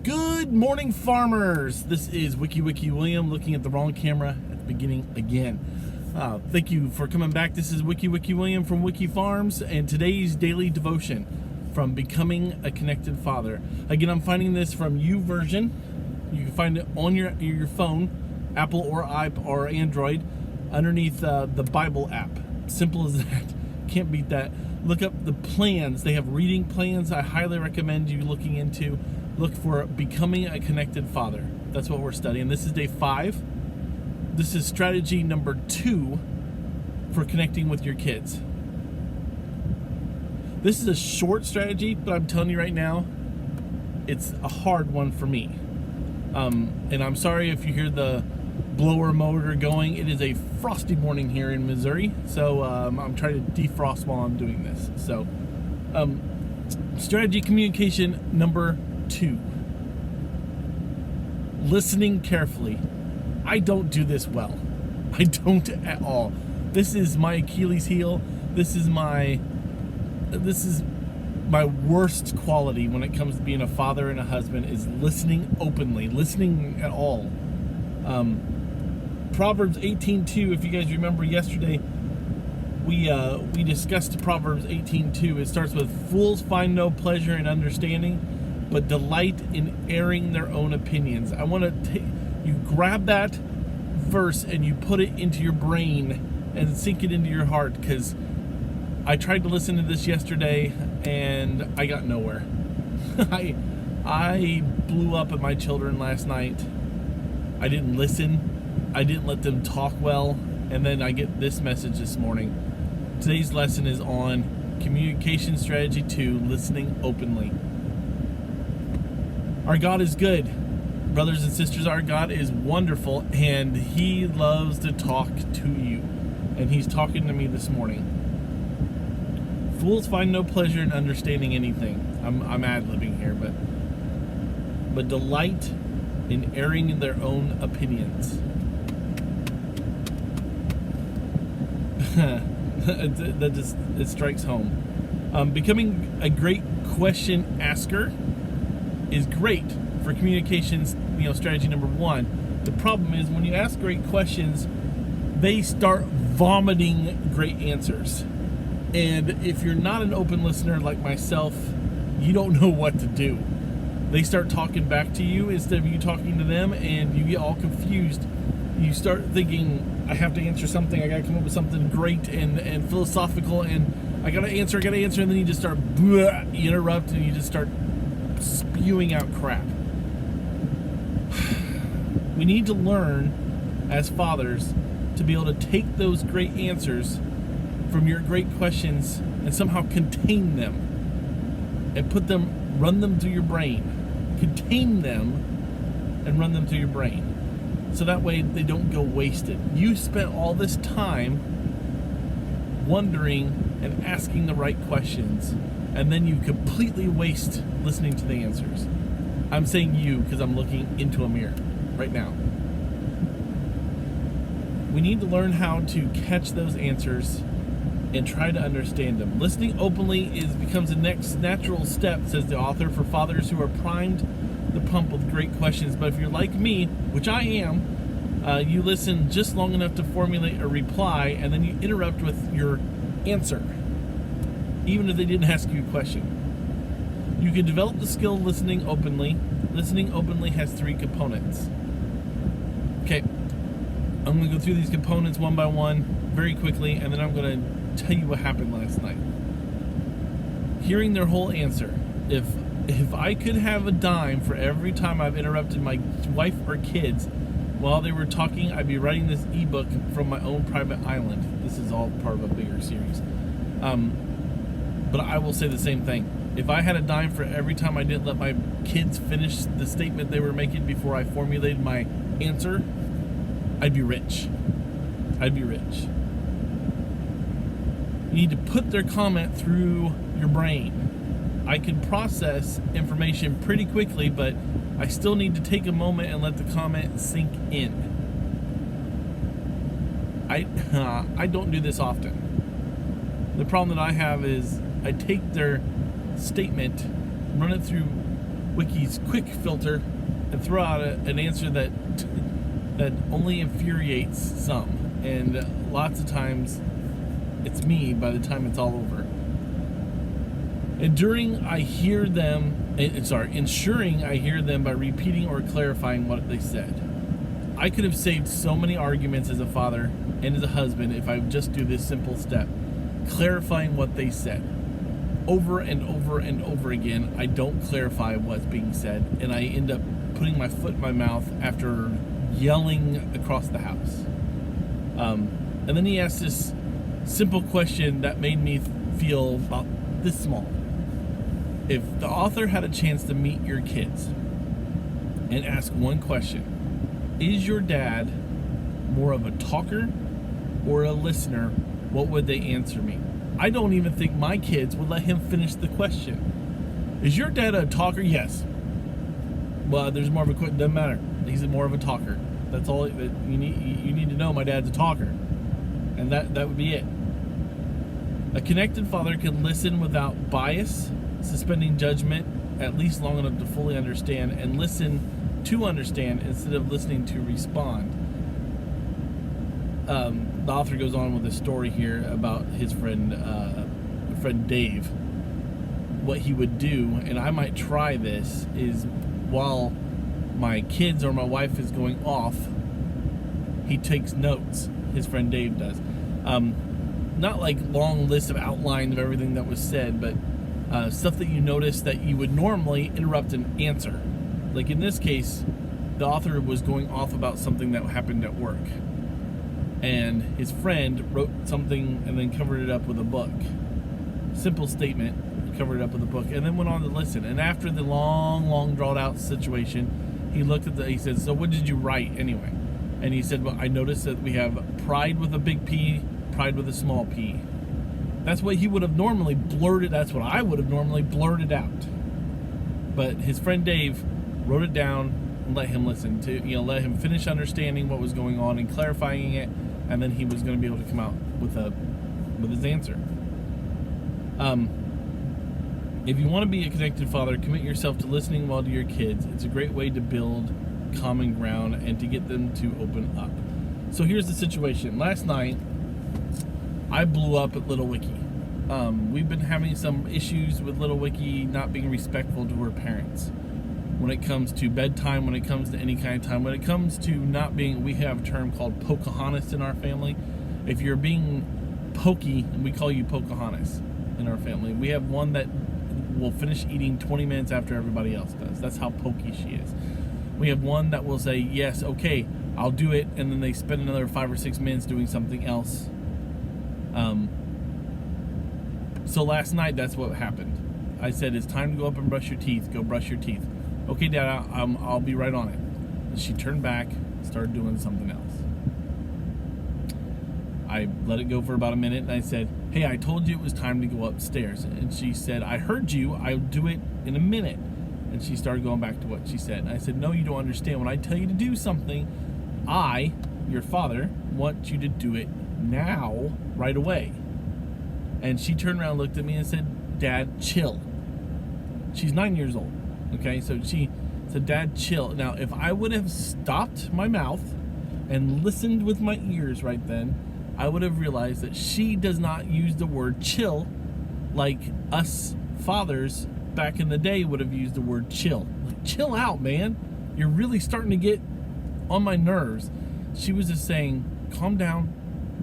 Good morning, farmers. This is Wiki William looking at the wrong camera at the beginning again. Thank you for coming back. This is Wiki William from Wiki Farms, and today's daily devotion from Becoming a Connected Father. Again, I'm finding this from YouVersion. You can find it on your phone, Apple or Android, underneath the Bible app. Simple as that. Can't beat that. Look up the plans. They have reading plans. I highly recommend you looking into. Look for Becoming a Connected Father. That's what we're studying. This is day 5. This is strategy number 2 for connecting with your kids. This is a short strategy, but I'm telling you right now, it's a hard one for me. And I'm sorry if you hear the blower motor going. It is a frosty morning here in Missouri, so I'm trying to defrost while I'm doing this. So, strategy communication number 2. Listening carefully. I don't do this well. I don't at all. This is my Achilles heel. This is my worst quality when it comes to being a father and a husband, is listening openly, listening at all. Proverbs 18:2, if you guys remember yesterday, we discussed Proverbs 18:2. It starts with, fools find no pleasure in understanding, but delight in airing their own opinions. I want to you grab that verse and you put it into your brain and sink it into your heart, because I tried to listen to this yesterday and I got nowhere. I blew up at my children last night. I didn't listen. I didn't let them talk well. And then I get this message this morning. Today's lesson is on communication strategy 2, listening openly. Our God is good. Brothers and sisters, our God is wonderful, and He loves to talk to you. And He's talking to me this morning. Fools find no pleasure in understanding anything. I'm ad-libbing here, but delight in airing their own opinions. It strikes home. Becoming a great question asker is great for communications, strategy number 1. The problem is when you ask great questions, they start vomiting great answers. And if you're not an open listener like myself, you don't know what to do. They start talking back to you instead of you talking to them, and you get all confused. You start thinking, I have to answer something, I gotta come up with something great and philosophical, and I gotta answer, and then you just start, you interrupt, and you just start spewing out crap. We need to learn as fathers to be able to take those great answers from your great questions and somehow contain them and run them through your brain. Contain them and run them through your brain. So that way they don't go wasted. You spent all this time wondering and asking the right questions, and then you completely waste listening to the answers. I'm saying you because I'm looking into a mirror right now. We need to learn how to catch those answers and try to understand them. Listening openly becomes the next natural step, says the author, for fathers who are primed the pump with great questions. But if you're like me, which I am, you listen just long enough to formulate a reply, and then you interrupt with your answer, even if they didn't ask you a question. You can develop the skill of listening openly. Listening openly has 3 components. Okay, I'm going to go through these components one by one very quickly, and then I'm going to tell you what happened last night. Hearing their whole answer. If I could have a dime for every time I've interrupted my wife or kids while they were talking, I'd be writing this ebook from my own private island. This is all part of a bigger series. But I will say the same thing. If I had a dime for every time I didn't let my kids finish the statement they were making before I formulated my answer, I'd be rich. I'd be rich. You need to put their comment through your brain. I can process information pretty quickly, but I still need to take a moment and let the comment sink in. I don't do this often. The problem that I have is I take their statement, run it through Wiki's quick filter and throw out an answer that only infuriates some, and lots of times it's me by the time it's all over. Ensuring I hear them by repeating or clarifying what they said. I could have saved so many arguments as a father and as a husband if I would just do this simple step, clarifying what they said. Over and over and over again, I don't clarify what's being said, and I end up putting my foot in my mouth after yelling across the house. And then he asked this simple question that made me feel about this small. If the author had a chance to meet your kids and ask one question, is your dad more of a talker or a listener? What would they answer me? I don't even think my kids would let him finish the question. Is your dad a talker? Yes. Well, there's more of a question. Doesn't matter. He's more of a talker. That's all that you need. You need to know my dad's a talker, and that would be it. A connected father can listen without bias, suspending judgment, at least long enough to fully understand, and listen to understand instead of listening to respond. The author goes on with a story here about his friend Dave. What he would do, and I might try this, is while my kids or my wife is going off, he takes notes. His friend Dave does. Not like long lists of outlines of everything that was said, but stuff that you notice that you would normally interrupt and answer. Like in this case, the author was going off about something that happened at work, and his friend wrote something and then covered it up with a book. Simple statement, covered it up with a book, and then went on to listen. And after the long drawn out situation, he looked at he said, so what did you write anyway? And he said, well, I noticed that we have pride with a big P, pride with a small p. That's what he would have normally blurted. That's what I would have normally blurted out. But his friend Dave wrote it down and let him listen to, let him finish understanding what was going on and clarifying it, and then he was going to be able to come out with his answer. If you want to be a connected father, commit yourself to listening well to your kids. It's a great way to build common ground and to get them to open up. So here's the situation. Last night, I blew up at Little Wiki. We've been having some issues with Little Wiki not being respectful to her parents. When it comes to bedtime, when it comes to any kind of time, when it comes to not being, we have a term called Pocahontas in our family. If you're being pokey, we call you Pocahontas in our family. We have one that will finish eating 20 minutes after everybody else does. That's how pokey she is. We have one that will say, yes, okay, I'll do it, and then they spend another 5 or 6 minutes doing something else. So last night, that's what happened. I said, it's time to go up and brush your teeth. Go brush your teeth. Okay, Dad, I'll be right on it. And she turned back, started doing something else. I let it go for about a minute, and I said, hey, I told you it was time to go upstairs. And she said, I heard you. I'll do it in a minute. And she started going back to what she said. And I said, no, you don't understand. When I tell you to do something, I, your father, want you to do it now, right away. And she turned around, looked at me, and said, Dad, chill. She's 9 years old. Okay, so she said, Dad, chill. Now, if I would have stopped my mouth and listened with my ears right then, I would have realized that she does not use the word chill like us fathers back in the day would have used the word chill. Like, chill out, man. You're really starting to get on my nerves. She was just saying, calm down,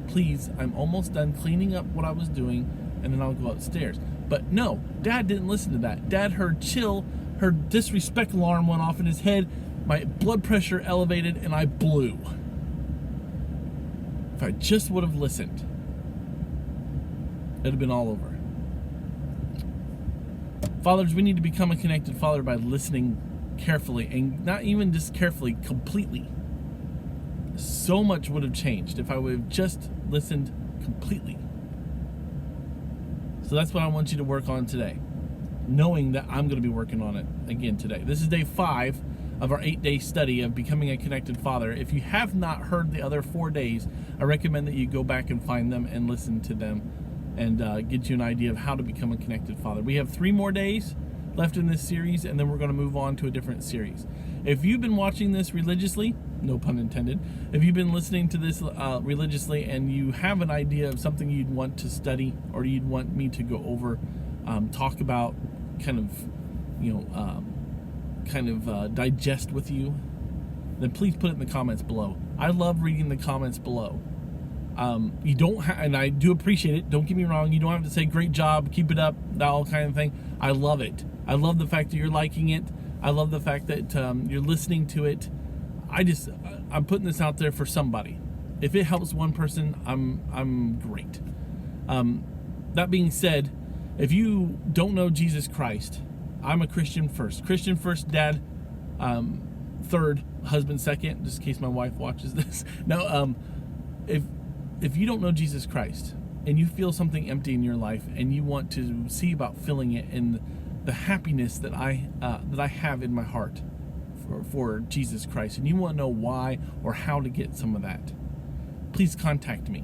please. I'm almost done cleaning up what I was doing, and then I'll go upstairs. But no, Dad didn't listen to that. Dad heard chill. Her disrespect alarm went off in his head. My blood pressure elevated, and I blew. If I just would have listened, it'd have been all over. Fathers, we need to become a connected father by listening carefully, and not even just carefully, completely. So much would have changed if I would have just listened completely. So that's what I want you to work on today, knowing that I'm going to be working on it again today. This is day 5 of our 8-day study of becoming a connected father. If you have not heard the other 4 days, I recommend that you go back and find them and listen to them and get you an idea of how to become a connected father. We have 3 more days left in this series, and then we're going to move on to a different series. If you've been watching this religiously, no pun intended, if you've been listening to this religiously and you have an idea of something you'd want to study or you'd want me to go over, talk about, kind of digest with you, then please put it in the comments below. I love reading the comments below. You don't have, and I do appreciate it, don't get me wrong, you don't have to say great job, keep it up, that all kind of thing. I love it. I love the fact that you're liking it. I love the fact that you're listening to it. I'm putting this out there for somebody. If it helps one person, I'm great. That being said, if you don't know Jesus Christ, I'm a Christian first. Christian first, dad third, husband second, just in case my wife watches this. No, if you don't know Jesus Christ and you feel something empty in your life and you want to see about filling it in the happiness that I have in my heart for Jesus Christ, and you want to know why or how to get some of that, please contact me.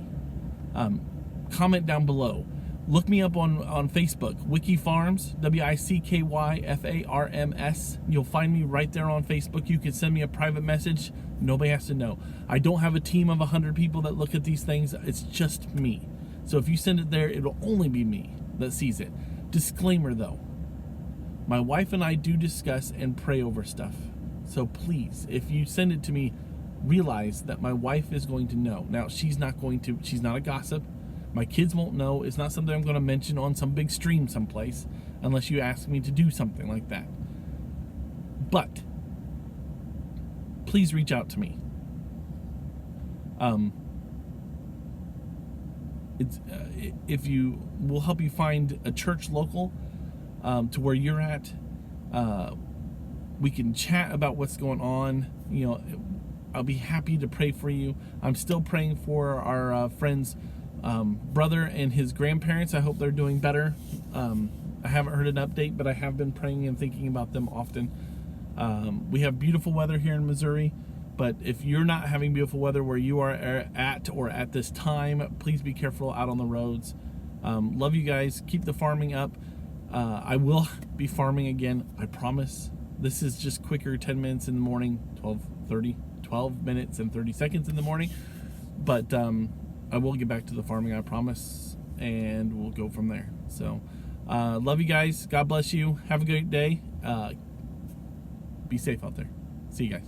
Comment down below. Look me up on Facebook, Wiki Farms, WICKYFARMS. You'll find me right there on Facebook. You can send me a private message. Nobody has to know. I don't have a team of 100 people that look at these things. It's just me. So if you send it there, it'll only be me that sees it. Disclaimer though, my wife and I do discuss and pray over stuff. So please, if you send it to me, realize that my wife is going to know. Now, she's not a gossip. My kids won't know. It's not something I'm going to mention on some big stream someplace unless you ask me to do something like that. But please reach out to me. We'll help you find a church local to where you're at. We can chat about what's going on. I'll be happy to pray for you. I'm still praying for our friend's brother and his grandparents. I hope they're doing better. I haven't heard an update, but I have been praying and thinking about them often. We have beautiful weather here in Missouri, but if you're not having beautiful weather where you are at this time, please be careful out on the roads. Love you guys. Keep the farming up. I will be farming again, I promise. This is just quicker, 10 minutes in the morning, 12 minutes and 30 seconds in the morning. But I will get back to the farming, I promise, and we'll go from there. So, love you guys. God bless you. Have a great day. Be safe out there. See you guys.